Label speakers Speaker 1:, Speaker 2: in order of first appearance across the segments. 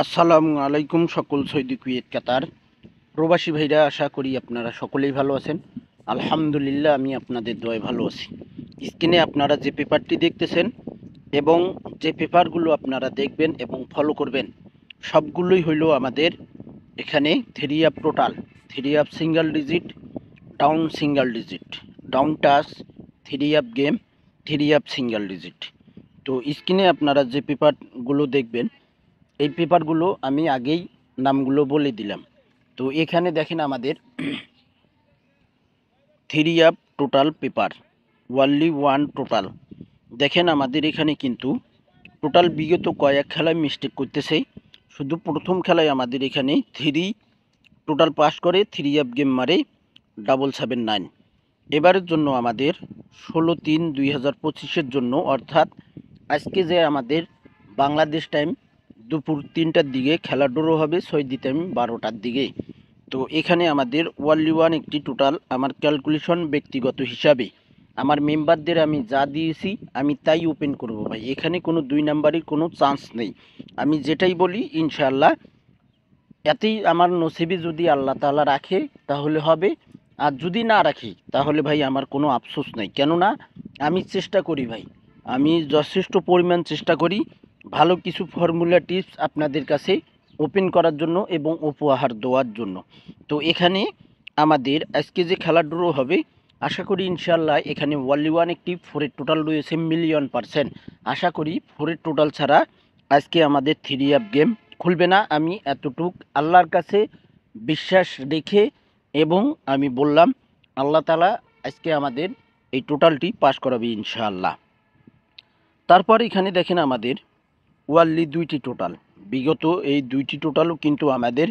Speaker 1: আসসালামু আলাইকুম সকল সৌদি কুয়েত কাতার প্রবাসী ভাইরা, আশা করি আপনারা সকলেই ভালো আছেন। আলহামদুলিল্লাহ, আমি আপনাদের দোয়ায় ভালো আছি। স্ক্রিনে আপনারা যে পেপারটি দেখতেছেন এবং যে পেপারগুলো আপনারা দেখবেন এবং ফলো করবেন, সবগুলোই হইল আমাদের এখানে three up total, three up single digit, down single digit, down touch, three up game, three up single digit. তো স্ক্রিনে আপনারা যে পেপারগুলো দেখবেন, এই পেপারগুলো আমি আগেই নামগুলো বলে দিলাম। তো এখানে দেখেন আমাদের three up total paper, only one total. দেখেন আমাদের এখানে কিন্তু টোটাল বিগত কয়েক খেলায় মিস্টেক করতেছে। শুধু প্রথম খেলায় আমাদের এখানে থ্রি টোটাল পাস করে, থ্রি আপ গেম মারে 779। এবারের জন্য আমাদের 16/3/2025 জন্য, অর্থাৎ আজকে যে আমাদের বাংলাদেশ টাইম দুপুর 3টার দিকে খেলা শুরু হবে, সৌদি টাইম 12টার দিকে। তো এখানে আমাদের ওয়ানলি ওয়ান একটি টোটাল, আমার ক্যালকুলেশন ব্যক্তিগত হিসাবে আমার মেম্বারদের আমি যা দিয়েছি আমি তাই ওপেন করব ভাই। এখানে কোনো দুই নাম্বারের কোনো চান্স নেই। আমি যেটাই বলি ইনশাআল্লাহ এতেই আমার নসিবে যদি আল্লাহ তাআলা রাখে তাহলে হবে, আর যদি না রাখি তাহলে ভাই আমার কোনো আফসোস নেই। কেননা আমি চেষ্টা করি ভাই, আমি যথেষ্ট পরিমাণ চেষ্টা করি ভালো কিছু ফর্মুলা টিপস আপনাদের কাছে ওপেন করার জন্য এবং উপহার দেওয়ার জন্য। তো এখানে আমাদের আজকে যে খেলা ড্র হবে, আশা করি ইনশাআল্লাহ এখানে ওয়ানলি ওয়ান একটি ফোরের টোটাল রয়েছে মিলিয়ন %। আশা করি ফোরের টোটাল ছাড়া আজকে আমাদের থ্রি আপ গেম খুলবে না। আমি এতটুক আল্লাহর কাছে বিশ্বাস রেখে এবং আমি বললাম আল্লাহ তাআলা আজকে আমাদের এই টোটালটি পাস করাবে ইনশাআল্লাহ। তারপর এখানে দেখেন আমাদের ওয়ানলি দুইটি টোটাল, বিগত এই দুইটি টোটালও কিন্তু আমাদের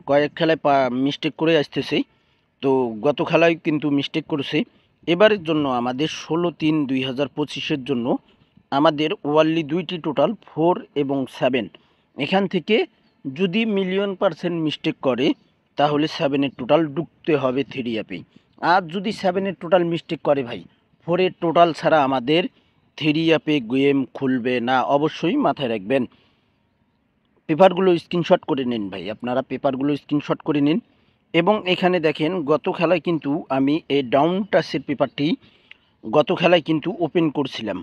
Speaker 1: কয়েক খেলায় মিস্টেক করে আসতেছে। তো গত খেলায় কিন্তু মিস্টেক করেছে। এবারের জন্য আমাদের 16/3/2025 জন্য আমাদের ওয়ানলি দুইটি টোটাল 4 এবং 7। এখান থেকে যদি মিলিয়ন% মিস্টেক করে তাহলে 7-এর টোটাল ঢুকতে হবে থ্রি অ্যাপে। আর যদি 7-এর টোটাল মিস্টেক করে ভাই, 4-এর টোটাল ছাড়া আমাদের থ্রি অ্যাপে গেম খুলবে না, অবশ্যই মাথায় রাখবেন। পেপারগুলো স্ক্রিনশট করে নিন ভাই, আপনারা পেপারগুলো স্ক্রিনশট করে নিন। এবং এখানে দেখেন গত খেলায় কিন্তু আমি এই ডাউন টাচের পেপারটি গত খেলায় কিন্তু ওপেন করছিলাম,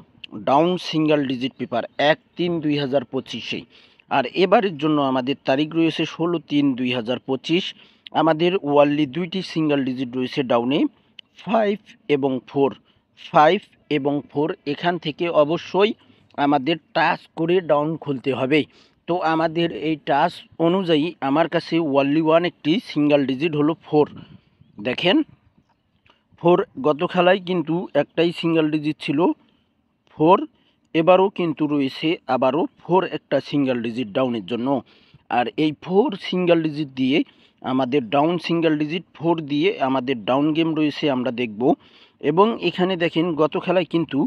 Speaker 1: ডাউন সিঙ্গেল ডিজিট পেপার 1/3/2025। আর এবারের জন্য আমাদের তারিখ রয়েছে 16/3/2025। আমাদের ওয়ানলি দুইটি সিঙ্গেল ডিজিট রয়েছে ডাউনে, 5 এবং 4, 5 এবং 4। এখান থেকে অবশ্যই আমাদের টাচ করে ডাউন খুলতে হবে। তো আমাদের এই টাচ অনুযায়ী আমার কাছে ওয়ানলি ওয়ান একটি সিঙ্গেল ডিজিট হলো 4। দেখেন 4 গত খেলায় কিন্তু একটাই সিঙ্গেল ডিজিট ছিল 4। এবারও কিন্তু রয়েছে আবারও 4 একটা সিঙ্গেল ডিজিট ডাউনের জন্য। আর এই 4 সিঙ্গেল ডিজিট দিয়ে আমাদের ডাউন সিঙ্গেল ডিজিট 4 দিয়ে আমাদের ডাউন গেম রয়েছে, আমরা দেখব। এবং এখানে দেখেন গত খেলায় কিন্তু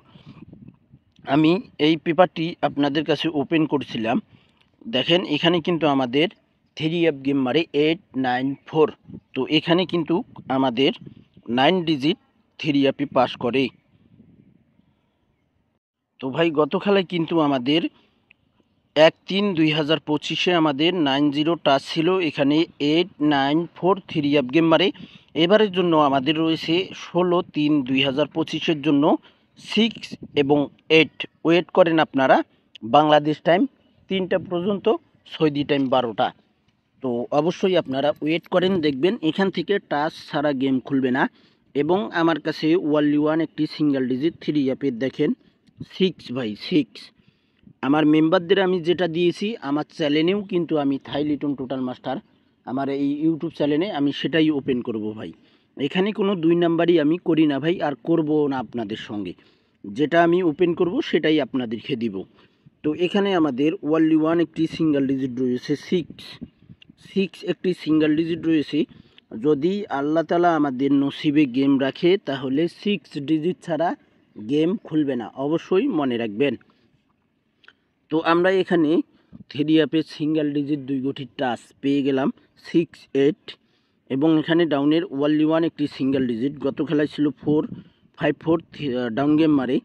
Speaker 1: আমি এই পেপারটি আপনাদের কাছে ওপেন করছিলাম। দেখেন এখানে কিন্তু আমাদের থ্রি অ্যাপ গেম মারে 894। তো এখানে কিন্তু আমাদের 9 ডিজিট থ্রি অ্যাপে পাস করে। তো ভাই গত খেলায় কিন্তু আমাদের 1/3/2025 আমাদের 90 টাচ ছিল, এখানে 894 থ্রি অ্যাপ গেম মারে। এবারের জন্য আমাদের রয়েছে 16/3/2025 জন্য 6 এবং 8। ওয়েট করেন আপনারা, বাংলাদেশ টাইম 3টা পর্যন্ত, সৌদি টাইম 12টা। তো অবশ্যই আপনারা ওয়েট করেন, দেখবেন এখান থেকে টাচ ছাড়া গেম খুলবে না। এবং আমার কাছে ওয়ানলি ওয়ান একটি সিঙ্গেল ডিজিট থ্রি অ্যাপের দেখেন 6 ভাই, 6। আমার মেম্বারদের আমি যেটা দিয়েছি আমার চ্যানেলেও কিন্তু আমি থাই লিটন টোটাল মাস্টার, আমার এই ইউটিউব চ্যানেলে আমি সেটাই ওপেন করব ভাই। এখানে কোনো দুই নাম্বারই আমি করি না ভাই, আর করব না আপনাদের সঙ্গে। যেটা আমি ওপেন করব সেটাই আপনাদেরকে দিব। তো এখানে আমাদের ওয়ানলি ওয়ান একটি সিঙ্গেল ডিজিট রয়েছে 6, 6 একটি সিঙ্গেল ডিজিট রয়েছে। যদি আল্লাহ তাআলা আমাদের নসিবে গেম রাখে তাহলে 6 ডিজিট ছাড়া গেম খুলবে না, অবশ্যই মনে রাখবেন। তো আমরা এখানে থ্রি অ্যাপের সিঙ্গেল ডিজিট 2 গঠির টাচ পেয়ে গেলাম 6, 8। এবং এখানে ডাউনের ওয়ানলি ওয়ান একটি সিঙ্গেল ডিজিট, গত খেলায় ছিল 4, 5, 4 ডাউন গেম মারে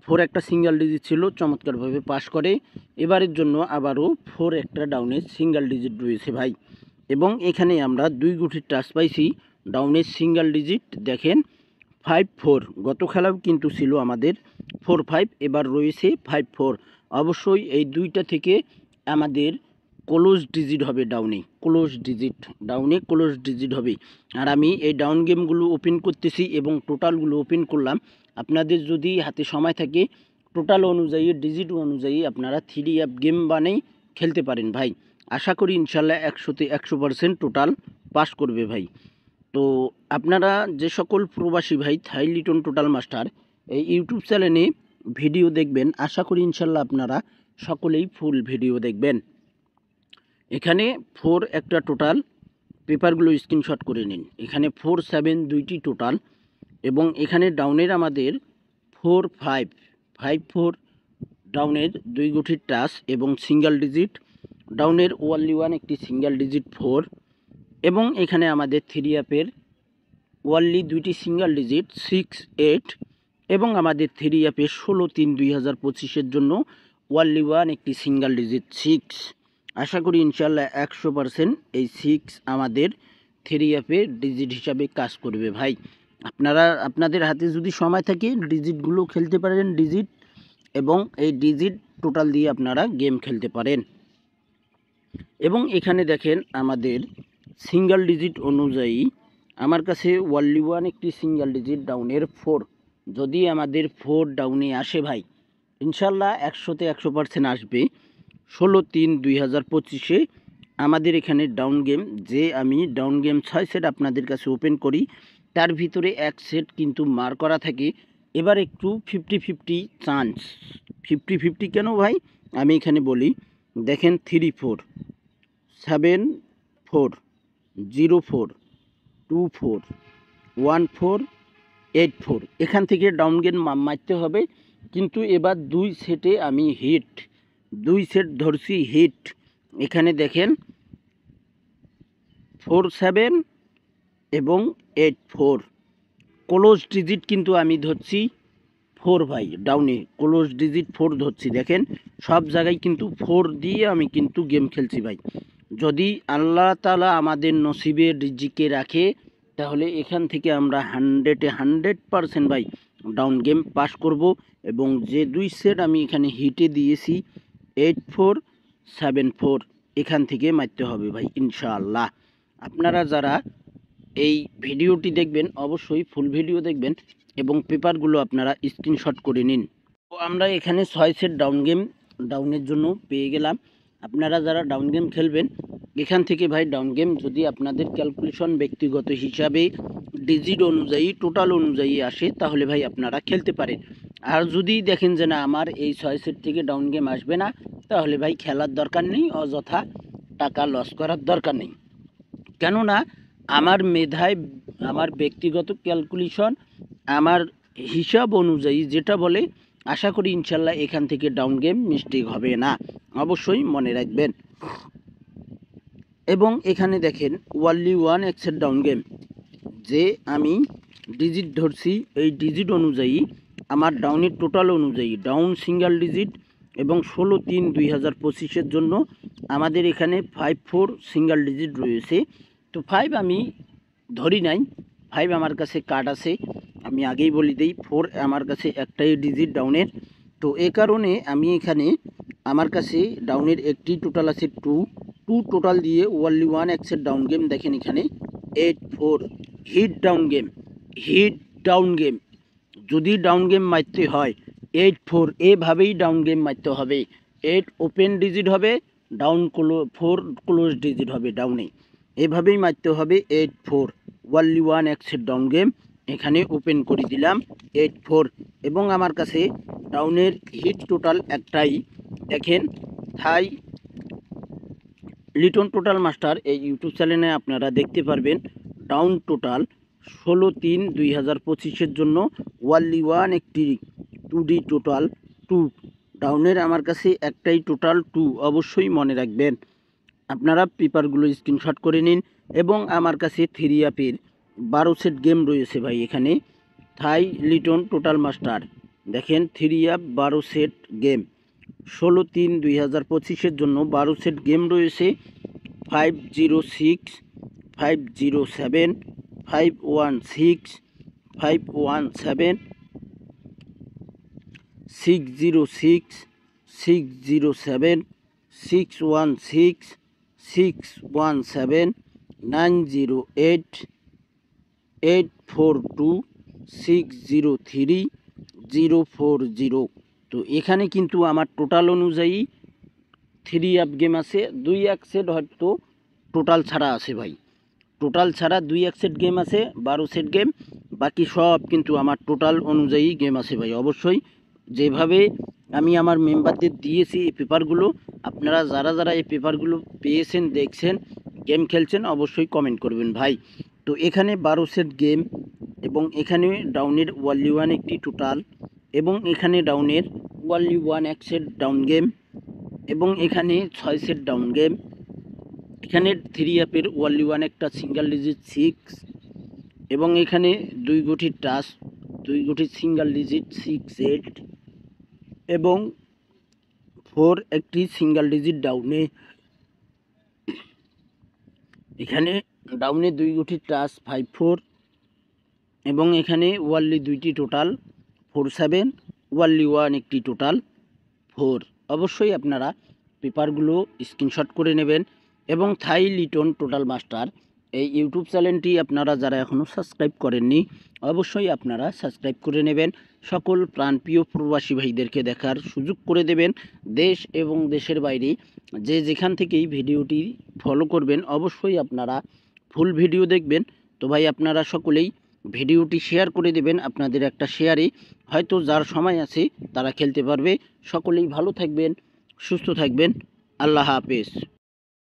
Speaker 1: 4 একটা সিঙ্গেল ডিজিট ছিল, চমৎকারভাবে পাস করে। এবারের জন্য আবারও 4 একটা ডাউনের সিঙ্গেল ডিজিট রয়েছে ভাই। এবং এখানে আমরা 2 গুটির টাচ পাইছি ডাউনের সিঙ্গেল ডিজিট। দেখেন 5-4, গত খেলাও কিন্তু ছিল আমাদের 4-5, এবার রয়েছে 5-4। অবশ্যই এই দুইটা থেকে আমাদের ক্লোজ ডিজিট হবে ডাউনে, ক্লোজ ডিজিট হবে। আর আমি এই ডাউন গেমগুলো ওপেন করতেছি এবং টোটালগুলো ওপেন করলাম। আপনাদের যদি হাতে সময় থাকে টোটাল অনুযায়ী, ডিজিট অনুযায়ী আপনারা 3 অ্যাপ গেম বানাই খেলতে পারেন ভাই। আশা করি ইনশাল্লাহ 100তে 100% টোটাল পাস করবে ভাই। তো আপনারা যে সকল প্রবাসী ভাই থাই লিটন টোটাল মাস্টার এই ইউটিউব চ্যানেলে ভিডিও দেখবেন, আশা করি ইনশাল্লাহ আপনারা সকলেই ফুল ভিডিও দেখবেন। এখানে 4 একটা টোটাল, পেপারগুলো স্ক্রিনশট করে নিন। এখানে 4-7 দুইটি টোটাল এবং এখানে ডাউনের আমাদের 4-5, 5-4 ডাউনের 2 গুটির টাচ এবং সিঙ্গেল ডিজিট। ডাউনের ওয়ানলি ওয়ান একটি সিঙ্গেল ডিজিট 4 এবং এখানে আমাদের 3 অ্যাপের ওয়ানলি 2টি সিঙ্গেল ডিজিট 6-8 এবং আমাদের 3 অ্যাপের 16/3/2025 জন্য ওয়ানলি ওয়ান একটি সিঙ্গেল ডিজিট 6। আশা করি ইনশাল্লাহ 100% এই 6 আমাদের 3 অ্যাপে ডিজিট হিসাবে কাজ করবে ভাই। আপনাদের হাতে যদি সময় থাকে ডিজিটগুলো খেলতে পারেন, ডিজিট এবং এই ডিজিট টোটাল দিয়ে আপনারা গেম খেলতে পারেন। এবং এখানে দেখেন আমাদের সিঙ্গেল ডিজিট অনুযায়ী আমার কাছে ওয়ানলি ওয়ান একটি সিঙ্গেল ডিজিট ডাউনের 4। যদি আমাদের 4 ডাউনে আসে ভাই ইনশাল্লাহ 100তে 100% আসবে। 16/3/2025 আমাদের এখানে ডাউন গেম, যে আমি ডাউন গেম 6 সেট আপনাদের কাছে ওপেন করি, তার ভিতরে 1 সেট কিন্তু মার করা থাকে। এবার একটু 50-50 চান্স। 50-50 কেন ভাই আমি এখানে বলি। দেখেন 3-4, 7-4, 0-4, 2-4, 1-4, 8-4, এখান থেকে ডাউন গেম মারতে হবে। কিন্তু এবার 2 সেটে আমি হিট, 2 সেট ধরছি হিট। এখানে দেখেন 4-7 এবং 8-4 ক্লোজ ডিজিট কিন্তু আমি ধরছি 4 ভাই। ডাউনে ক্লোজ ডিজিট 4 ধরছি। দেখেন সব জায়গায় কিন্তু 4 দিয়ে আমি কিন্তু গেম খেলছি ভাই। যদি আল্লাহ তাআলা আমাদের নসিবে রিজিকে রাখে তাহলে এখান থেকে আমরা 100-এ 100% ভাই ডাউন গেম পাস করব। এবং যে 2 সেট আমি এখানে হিটে দিয়েছি 8-4, 7-4, এখান থেকে মারতে হবে ভাই ইনশাআল্লাহ। আপনারা যারা এই ভিডিওটি দেখবেন অবশ্যই ফুল ভিডিও দেখবেন এবং পেপারগুলো আপনারা স্ক্রিনশট করে নিন। তো আমরা এখানে 6 সেট ডাউনের জন্য পেয়ে গেলাম। আপনারা যারা ডাউন গেম খেলবেন এখান থেকে ভাই ডাউন গেম যদি আপনাদের ক্যালকুলেশন ব্যক্তিগত হিসাবে ডিজিট অনুযায়ী টোটাল অনুযায়ী আসে তাহলে ভাই আপনারা খেলতে পারেন। আর যদি দেখেন যে না আমার এই 6 সেট থেকে ডাউন গেম আসবে না তাহলে ভাই খেলার দরকার নেই, অযথা টাকা লস করার দরকার নেই। কেননা আমার মেধায়, আমার ব্যক্তিগত ক্যালকুলেশন, আমার হিসাব অনুযায়ী যেটা বলে আশা করি ইনশাল্লাহ এখান থেকে ডাউন গেম মিস্টেক হবে না, অবশ্যই মনে রাখবেন। এবং এখানে দেখেন ওয়ানলি ওয়ান এক্সের ডাউন গেম, যে আমি ডিজিট ধরছি এই ডিজিট অনুযায়ী আমার ডাউনের টোটাল অনুযায়ী ডাউন সিঙ্গেল ডিজিট এবং 16/3/2025 জন্য আমাদের এখানে 5-4 সিঙ্গেল ডিজিট রয়েছে। তো 5 আমি ধরি নাই, 5 আমার কাছে কার্ড আছে, আমি আগেই বলি দেই 4 আমার কাছে একটাই ডিজিট ডাউনের। তো এ কারণে আমি এখানে আমার কাছে ডাউনের একটি টোটাল আছে 2 টোটাল দিয়ে ওয়ানলি ওয়ান এক্সের ডাউন গেম। দেখেন এখানে 8-4 হিট ডাউন গেম। যদি ডাউন গেম মারতে হয় 8-4 এভাবেই ডাউন গেম মারতে হবে। 8 ওপেন ডিজিট হবে, ডাউন 4 ক্লোজ ডিজিট হবে ডাউনে, এভাবেই মারতে হবে। 8-4 ওয়ানলি ওয়ান এক্সের ডাউন গেম এখানে ওপেন করে দিলাম 8-4 এবং আমার কাছে ডাউনের হিট টোটাল একটাই। দেখেন থাই লিটন টোটাল মাস্টার এই ইউটিউব চ্যানেলে আপনারা দেখতে পারবেন ডাউন টোটাল 16/3/2025 জন্য ওয়ানলি ওয়ান একটি 2D টোটাল 2 ডাউনের আমার কাছে একটাই টোটাল 2, অবশ্যই মনে রাখবেন। আপনারা পেপারগুলো স্ক্রিনশট করে নিন। এবং আমার কাছে 3 অ্যাপের 12 সেট গেম রয়েছে ভাই। এখানে থাই লিটন টোটাল মাস্টার দেখেন 3 অ্যাপ 12 সেট গেম 16/3/2025 জন্য 12 সেট গেম রয়েছে। 506, 507, 516, 517, 606, 607, 616, 617, 908, 842, 603, 040। তো এখানে কিন্তু আমার টোটাল অনুযায়ী 3 অ্যাপ গেম আছে, 2 সেট হয়তো টোটাল ছাড়া আছে ভাই। টোটাল ছাড়া 2 সেট গেম আছে, 12 সেট গেম। বাকি সব কিন্তু আমার টোটাল অনুযায়ী গেম আছে ভাই। অবশ্যই যেভাবে আমি আমার মেম্বারদের দিয়েছি এই পেপারগুলো, আপনারা যারা যারা এই পেপারগুলো পেয়েছেন, দেখছেন, গেম খেলছেন, অবশ্যই কমেন্ট করবেন ভাই। তো এখানে 12 সেট গেম এবং এখানে ডাউনের ওয়ানলি ওয়ান একটি টোটাল, এবং এখানে ডাউনের only one 1 set down game, এবং এখানে 6 সেট ডাউন গেম। এখানে 3 অ্যাপের ওয়ানলি ওয়ান একটা সিঙ্গেল ডিজিট 6, এবং এখানে 2 গুটির টাচ, 2 গুটির সিঙ্গেল ডিজিট 6-8, এবং 4 একটি সিঙ্গেল ডিজিট ডাউনে। এখানে ডাউনে 2 গুটির টাচ 5-4, এবং এখানে ওয়ানলি 2টি টোটাল 4-7, ওয়ানলি ওয়ান একটি টোটাল 4। অবশ্যই আপনারা পেপারগুলো স্ক্রিনশট করে নেবেন। এবং থাই লিটন টোটাল মাস্টার এই ইউটিউব চ্যানেলটি আপনারা যারা এখনও সাবস্ক্রাইব করেননি, অবশ্যই আপনারা সাবস্ক্রাইব করে নেবেন। সকল প্রাণপ্রিয় প্রবাসী ভাইদেরকে দেখার সুযোগ করে দেবেন। দেশ এবং দেশের বাইরে যে যেখান থেকেই ভিডিওটি ফলো করবেন, অবশ্যই আপনারা ফুল ভিডিও দেখবেন। তো ভাই আপনারা সকলেই ভিডিওটি শেয়ার করে দেবেন। আপনাদের একটা শেয়ারে হয়তো যার সময় আছে তারা খেলতে পারবে। সকলেই ভালো থাকবেন, সুস্থ থাকবেন। আল্লাহ হাফেজ।